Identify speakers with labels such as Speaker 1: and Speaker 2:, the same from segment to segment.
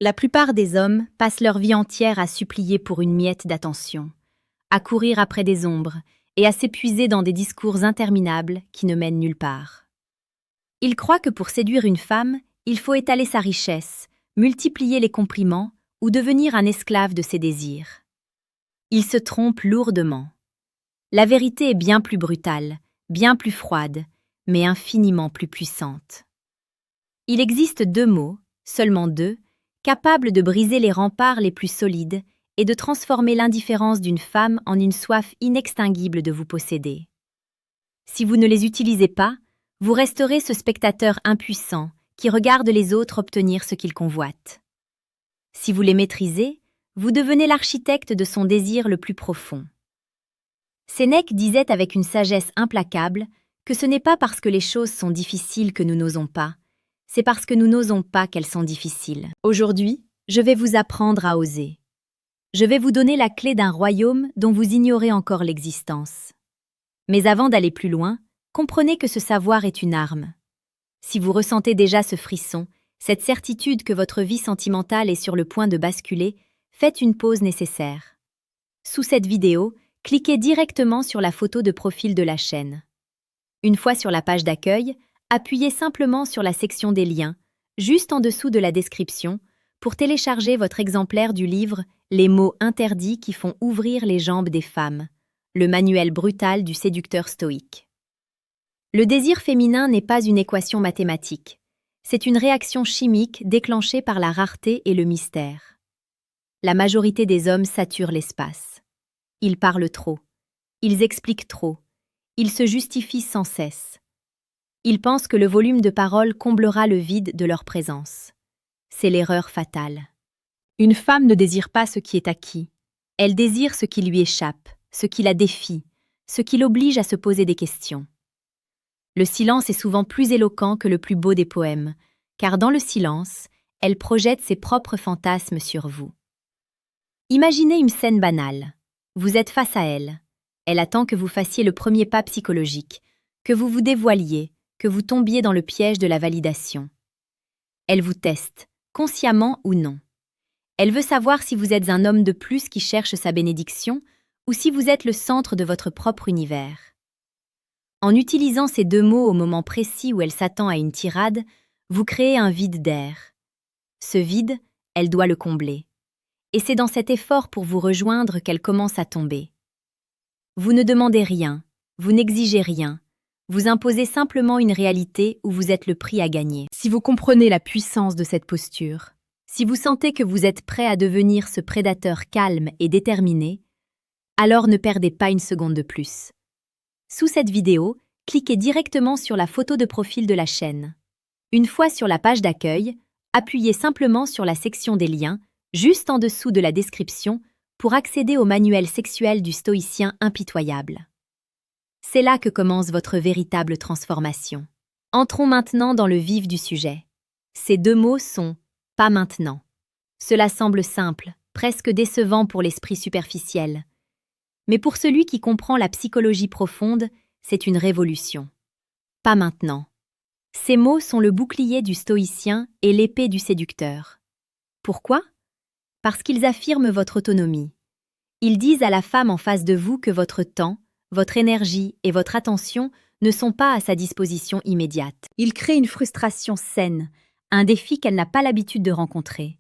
Speaker 1: La plupart des hommes passent leur vie entière à supplier pour une miette d'attention, à courir après des ombres et à s'épuiser dans des discours interminables qui ne mènent nulle part. Ils croient que pour séduire une femme, il faut étaler sa richesse, multiplier les compliments ou devenir un esclave de ses désirs. Ils se trompent lourdement. La vérité est bien plus brutale, bien plus froide, mais infiniment plus puissante. Il existe deux mots, seulement deux, capables de briser les remparts les plus solides et de transformer l'indifférence d'une femme en une soif inextinguible de vous posséder. Si vous ne les utilisez pas, vous resterez ce spectateur impuissant qui regarde les autres obtenir ce qu'ils convoitent. Si vous les maîtrisez, vous devenez l'architecte de son désir le plus profond. Sénèque disait avec une sagesse implacable que ce n'est pas parce que les choses sont difficiles que nous n'osons pas, c'est parce que nous n'osons pas qu'elles sont difficiles. Aujourd'hui, je vais vous apprendre à oser. Je vais vous donner la clé d'un royaume dont vous ignorez encore l'existence. Mais avant d'aller plus loin, comprenez que ce savoir est une arme. Si vous ressentez déjà ce frisson, cette certitude que votre vie sentimentale est sur le point de basculer, faites une pause nécessaire. Sous cette vidéo, cliquez directement sur la photo de profil de la chaîne. Une fois sur la page d'accueil, appuyez simplement sur la section des liens, juste en dessous de la description, pour télécharger votre exemplaire du livre « Les mots interdits qui font ouvrir les jambes des femmes », le manuel brutal du séducteur stoïque. Le désir féminin n'est pas une équation mathématique. C'est une réaction chimique déclenchée par la rareté et le mystère. La majorité des hommes saturent l'espace. Ils parlent trop. Ils expliquent trop. Ils se justifient sans cesse. Ils pensent que le volume de parole comblera le vide de leur présence. C'est l'erreur fatale. Une femme ne désire pas ce qui est acquis. Elle désire ce qui lui échappe, ce qui la défie, ce qui l'oblige à se poser des questions. Le silence est souvent plus éloquent que le plus beau des poèmes, car dans le silence, elle projette ses propres fantasmes sur vous. Imaginez une scène banale. Vous êtes face à elle. Elle attend que vous fassiez le premier pas psychologique, que vous vous dévoiliez, que vous tombiez dans le piège de la validation. Elle vous teste, consciemment ou non. Elle veut savoir si vous êtes un homme de plus qui cherche sa bénédiction ou si vous êtes le centre de votre propre univers. En utilisant ces deux mots au moment précis où elle s'attend à une tirade, vous créez un vide d'air. Ce vide, elle doit le combler. Et c'est dans cet effort pour vous rejoindre qu'elle commence à tomber. Vous ne demandez rien, vous n'exigez rien. Vous imposez simplement une réalité où vous êtes le prix à gagner. Si vous comprenez la puissance de cette posture, si vous sentez que vous êtes prêt à devenir ce prédateur calme et déterminé, alors ne perdez pas une seconde de plus. Sous cette vidéo, cliquez directement sur la photo de profil de la chaîne. Une fois sur la page d'accueil, appuyez simplement sur la section des liens, juste en dessous de la description, pour accéder au manuel sexuel du stoïcien impitoyable. C'est là que commence votre véritable transformation. Entrons maintenant dans le vif du sujet. Ces deux mots sont « pas maintenant ». Cela semble simple, presque décevant pour l'esprit superficiel. Mais pour celui qui comprend la psychologie profonde, c'est une révolution. Pas maintenant. Ces mots sont le bouclier du stoïcien et l'épée du séducteur. Pourquoi ? Parce qu'ils affirment votre autonomie. Ils disent à la femme en face de vous que votre temps, votre énergie et votre attention ne sont pas à sa disposition immédiate. Ils créent une frustration saine, un défi qu'elle n'a pas l'habitude de rencontrer.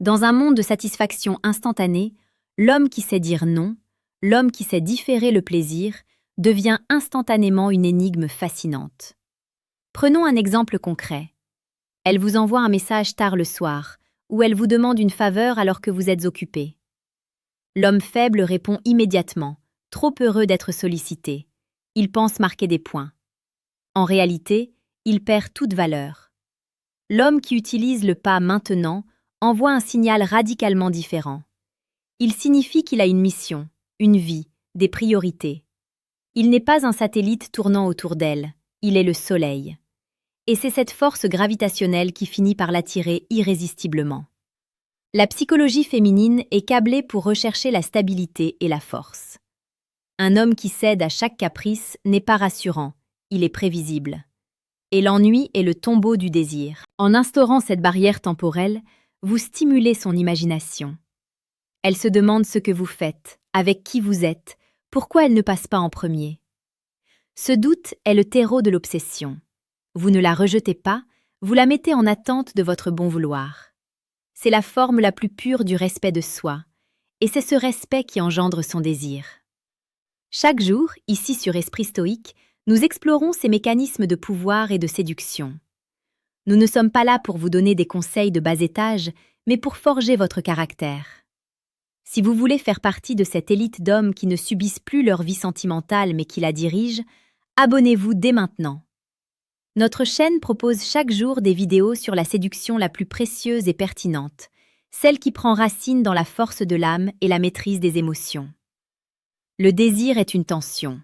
Speaker 1: Dans un monde de satisfaction instantanée, l'homme qui sait dire non, l'homme qui sait différer le plaisir, devient instantanément une énigme fascinante. Prenons un exemple concret. Elle vous envoie un message tard le soir, où elle vous demande une faveur alors que vous êtes occupé. L'homme faible répond immédiatement, trop heureux d'être sollicité. Il pense marquer des points. En réalité, il perd toute valeur. L'homme qui utilise le pas maintenant envoie un signal radicalement différent. Il signifie qu'il a une mission, une vie, des priorités. Il n'est pas un satellite tournant autour d'elle, il est le soleil. Et c'est cette force gravitationnelle qui finit par l'attirer irrésistiblement. La psychologie féminine est câblée pour rechercher la stabilité et la force. Un homme qui cède à chaque caprice n'est pas rassurant, il est prévisible. Et l'ennui est le tombeau du désir. En instaurant cette barrière temporelle, vous stimulez son imagination. Elle se demande ce que vous faites, avec qui vous êtes, pourquoi elle ne passe pas en premier. Ce doute est le terreau de l'obsession. Vous ne la rejetez pas, vous la mettez en attente de votre bon vouloir. C'est la forme la plus pure du respect de soi, et c'est ce respect qui engendre son désir. Chaque jour, ici sur Esprit Stoïque, nous explorons ces mécanismes de pouvoir et de séduction. Nous ne sommes pas là pour vous donner des conseils de bas étage, mais pour forger votre caractère. Si vous voulez faire partie de cette élite d'hommes qui ne subissent plus leur vie sentimentale mais qui la dirigent, abonnez-vous dès maintenant. Notre chaîne propose chaque jour des vidéos sur la séduction la plus précieuse et pertinente, celle qui prend racine dans la force de l'âme et la maîtrise des émotions. Le désir est une tension.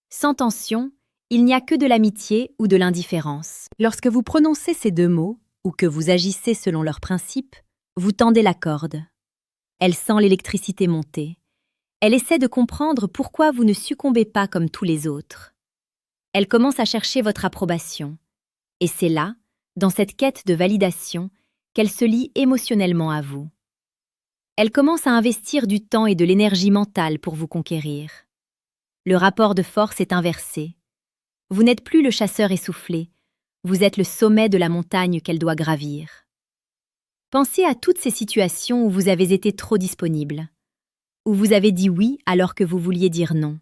Speaker 1: Sans tension, il n'y a que de l'amitié ou de l'indifférence. Lorsque vous prononcez ces deux mots, ou que vous agissez selon leurs principes, vous tendez la corde. Elle sent l'électricité monter. Elle essaie de comprendre pourquoi vous ne succombez pas comme tous les autres. Elle commence à chercher votre approbation. Et c'est là, dans cette quête de validation, qu'elle se lie émotionnellement à vous. Elle commence à investir du temps et de l'énergie mentale pour vous conquérir. Le rapport de force est inversé. Vous n'êtes plus le chasseur essoufflé, vous êtes le sommet de la montagne qu'elle doit gravir. Pensez à toutes ces situations où vous avez été trop disponible, où vous avez dit oui alors que vous vouliez dire non,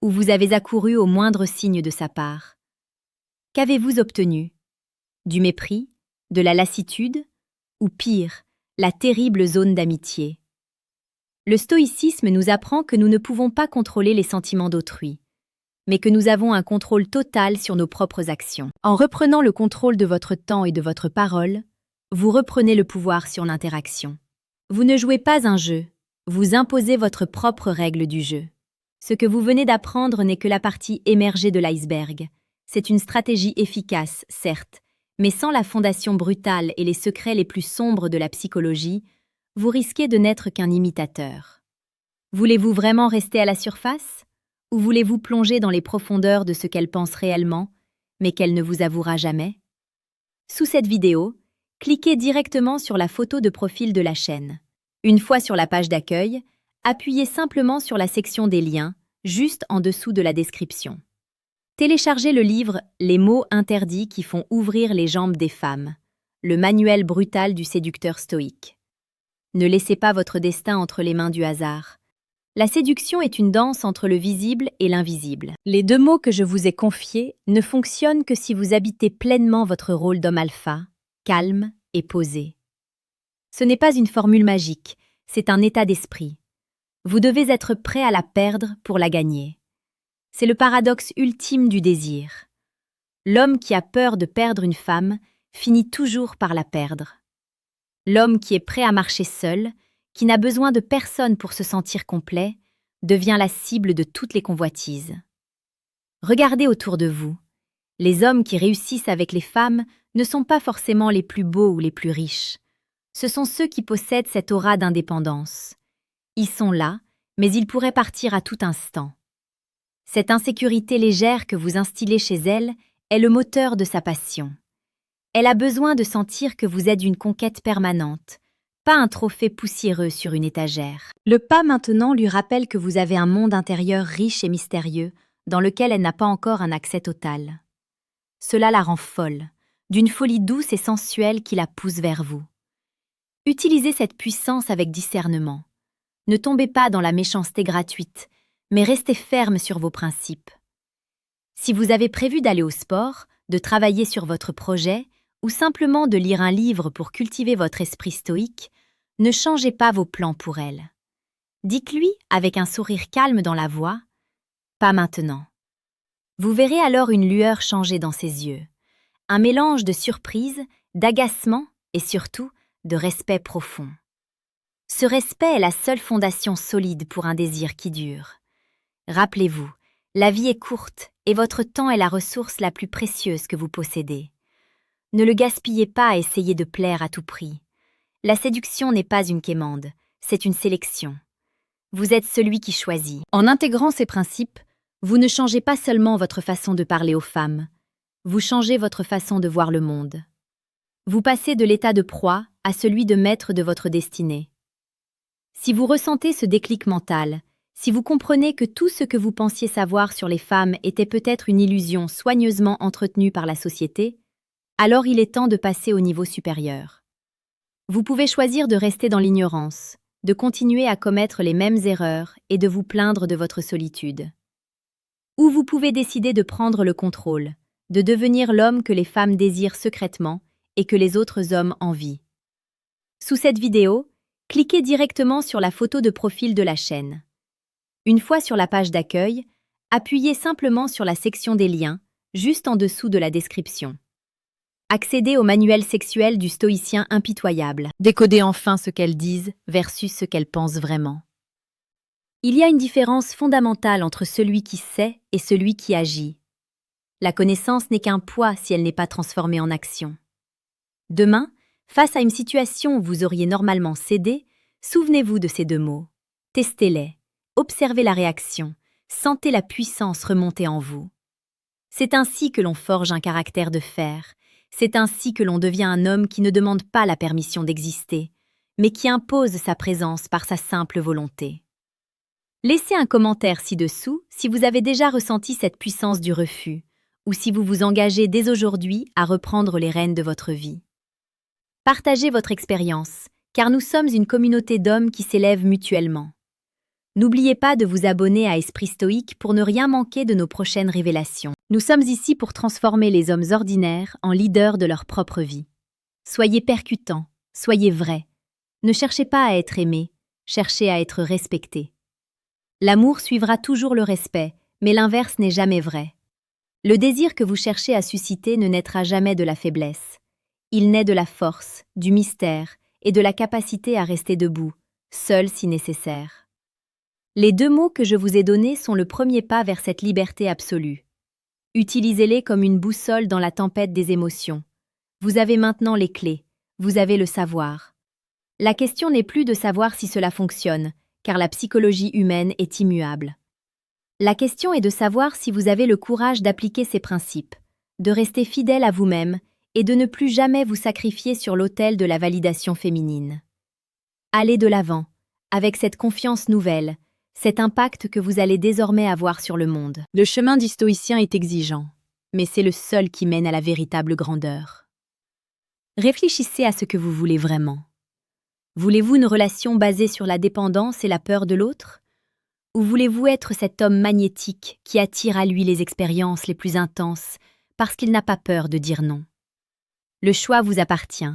Speaker 1: où vous avez accouru au moindre signe de sa part. Qu'avez-vous obtenu? Du mépris, de la lassitude, ou pire, la terrible zone d'amitié? Le stoïcisme nous apprend que nous ne pouvons pas contrôler les sentiments d'autrui, mais que nous avons un contrôle total sur nos propres actions. En reprenant le contrôle de votre temps et de votre parole, vous reprenez le pouvoir sur l'interaction. Vous ne jouez pas un jeu, vous imposez votre propre règle du jeu. Ce que vous venez d'apprendre n'est que la partie émergée de l'iceberg. C'est une stratégie efficace, certes, mais sans la fondation brutale et les secrets les plus sombres de la psychologie, vous risquez de n'être qu'un imitateur. Voulez-vous vraiment rester à la surface? Ou voulez-vous plonger dans les profondeurs de ce qu'elle pense réellement, mais qu'elle ne vous avouera jamais? Sous cette vidéo, cliquez directement sur la photo de profil de la chaîne. Une fois sur la page d'accueil, appuyez simplement sur la section des liens, juste en dessous de la description. Téléchargez le livre « Les mots interdits qui font ouvrir les jambes des femmes », le manuel brutal du séducteur stoïque. Ne laissez pas votre destin entre les mains du hasard. La séduction est une danse entre le visible et l'invisible. Les deux mots que je vous ai confiés ne fonctionnent que si vous habitez pleinement votre rôle d'homme alpha, calme et posé. Ce n'est pas une formule magique, c'est un état d'esprit. Vous devez être prêt à la perdre pour la gagner. C'est le paradoxe ultime du désir. L'homme qui a peur de perdre une femme finit toujours par la perdre. L'homme qui est prêt à marcher seul, qui n'a besoin de personne pour se sentir complet, devient la cible de toutes les convoitises. Regardez autour de vous. Les hommes qui réussissent avec les femmes ne sont pas forcément les plus beaux ou les plus riches. Ce sont ceux qui possèdent cette aura d'indépendance. Ils sont là, mais ils pourraient partir à tout instant. Cette insécurité légère que vous instillez chez elle est le moteur de sa passion. Elle a besoin de sentir que vous êtes une conquête permanente, pas un trophée poussiéreux sur une étagère. Le pas maintenant lui rappelle que vous avez un monde intérieur riche et mystérieux, dans lequel elle n'a pas encore un accès total. Cela la rend folle, d'une folie douce et sensuelle qui la pousse vers vous. Utilisez cette puissance avec discernement. Ne tombez pas dans la méchanceté gratuite, mais restez ferme sur vos principes. Si vous avez prévu d'aller au sport, de travailler sur votre projet, ou simplement de lire un livre pour cultiver votre esprit stoïque, ne changez pas vos plans pour elle. Dites-lui, avec un sourire calme dans la voix, « Pas maintenant ». Vous verrez alors une lueur changer dans ses yeux, un mélange de surprise, d'agacement et surtout de respect profond. Ce respect est la seule fondation solide pour un désir qui dure. Rappelez-vous, la vie est courte et votre temps est la ressource la plus précieuse que vous possédez. Ne le gaspillez pas à essayer de plaire à tout prix. La séduction n'est pas une quémande, c'est une sélection. Vous êtes celui qui choisit. En intégrant ces principes, vous ne changez pas seulement votre façon de parler aux femmes, vous changez votre façon de voir le monde. Vous passez de l'état de proie à celui de maître de votre destinée. Si vous ressentez ce déclic mental, si vous comprenez que tout ce que vous pensiez savoir sur les femmes était peut-être une illusion soigneusement entretenue par la société, alors il est temps de passer au niveau supérieur. Vous pouvez choisir de rester dans l'ignorance, de continuer à commettre les mêmes erreurs et de vous plaindre de votre solitude. Ou vous pouvez décider de prendre le contrôle, de devenir l'homme que les femmes désirent secrètement et que les autres hommes envient. Sous cette vidéo, cliquez directement sur la photo de profil de la chaîne. Une fois sur la page d'accueil, appuyez simplement sur la section des liens, juste en dessous de la description. Accédez au manuel sexuel du stoïcien impitoyable. Décodez enfin ce qu'elles disent versus ce qu'elles pensent vraiment. Il y a une différence fondamentale entre celui qui sait et celui qui agit. La connaissance n'est qu'un poids si elle n'est pas transformée en action. Demain, face à une situation où vous auriez normalement cédé, souvenez-vous de ces deux mots. Testez-les, observez la réaction, sentez la puissance remonter en vous. C'est ainsi que l'on forge un caractère de fer. C'est ainsi que l'on devient un homme qui ne demande pas la permission d'exister, mais qui impose sa présence par sa simple volonté. Laissez un commentaire ci-dessous si vous avez déjà ressenti cette puissance du refus, ou si vous vous engagez dès aujourd'hui à reprendre les rênes de votre vie. Partagez votre expérience, car nous sommes une communauté d'hommes qui s'élèvent mutuellement. N'oubliez pas de vous abonner à Esprit Stoïque pour ne rien manquer de nos prochaines révélations. Nous sommes ici pour transformer les hommes ordinaires en leaders de leur propre vie. Soyez percutants, soyez vrais. Ne cherchez pas à être aimé, cherchez à être respecté. L'amour suivra toujours le respect, mais l'inverse n'est jamais vrai. Le désir que vous cherchez à susciter ne naîtra jamais de la faiblesse. Il naît de la force, du mystère et de la capacité à rester debout, seul si nécessaire. Les deux mots que je vous ai donnés sont le premier pas vers cette liberté absolue. Utilisez-les comme une boussole dans la tempête des émotions. Vous avez maintenant les clés, vous avez le savoir. La question n'est plus de savoir si cela fonctionne, car la psychologie humaine est immuable. La question est de savoir si vous avez le courage d'appliquer ces principes, de rester fidèle à vous-même et de ne plus jamais vous sacrifier sur l'autel de la validation féminine. Allez de l'avant, avec cette confiance nouvelle, cet impact que vous allez désormais avoir sur le monde. Le chemin du stoïcien est exigeant, mais c'est le seul qui mène à la véritable grandeur. Réfléchissez à ce que vous voulez vraiment. Voulez-vous une relation basée sur la dépendance et la peur de l'autre? Ou voulez-vous être cet homme magnétique qui attire à lui les expériences les plus intenses parce qu'il n'a pas peur de dire non? Le choix vous appartient.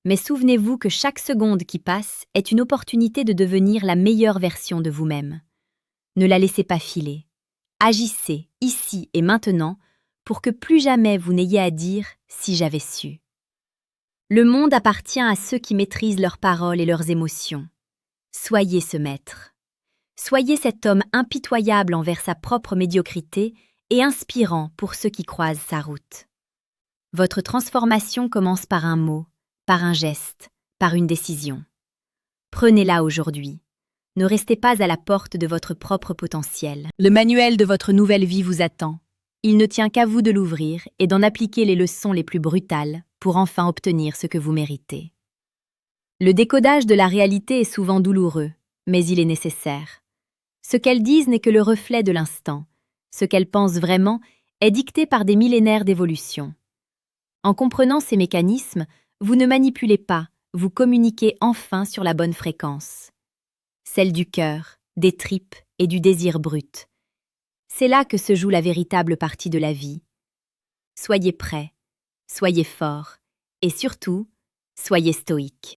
Speaker 1: Mais souvenez-vous que chaque seconde qui passe est une opportunité de devenir la meilleure version de vous-même. Ne la laissez pas filer. Agissez, ici et maintenant, pour que plus jamais vous n'ayez à dire « si j'avais su ». Le monde appartient à ceux qui maîtrisent leurs paroles et leurs émotions. Soyez ce maître. Soyez cet homme impitoyable envers sa propre médiocrité et inspirant pour ceux qui croisent sa route. Votre transformation commence par un mot, par un geste, par une décision. Prenez-la aujourd'hui. Ne restez pas à la porte de votre propre potentiel. Le manuel de votre nouvelle vie vous attend. Il ne tient qu'à vous de l'ouvrir et d'en appliquer les leçons les plus brutales pour enfin obtenir ce que vous méritez. Le décodage de la réalité est souvent douloureux, mais il est nécessaire. Ce qu'elles disent n'est que le reflet de l'instant. Ce qu'elles pensent vraiment est dicté par des millénaires d'évolution. En comprenant ces mécanismes, vous ne manipulez pas, vous communiquez enfin sur la bonne fréquence. Celle du cœur, des tripes et du désir brut. C'est là que se joue la véritable partie de la vie. Soyez prêts, soyez forts et surtout, soyez stoïques.